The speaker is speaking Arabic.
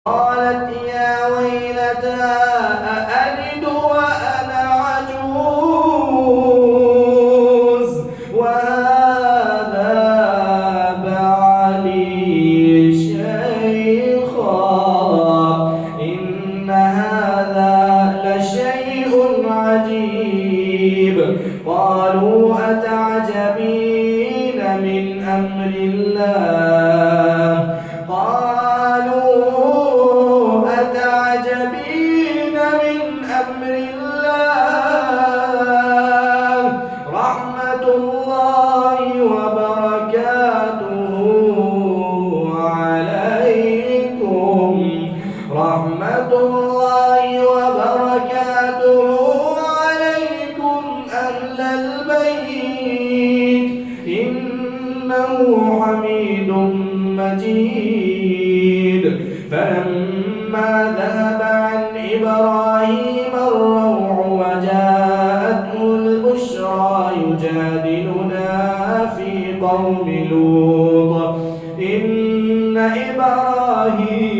قالت يا ويلتى أألد وأنا عجوز وهذا بعلي شيخا إن هذا لشيء عجيب. قالوا أتعجبين من أمر الله رحمة الله وبركاته عليكم أهل البيت إنه حميد مجيد. فلما ذهب عن إبراهيم الروع وجاءته البشرى يجادلنا في قوم لوط إن إبراهيم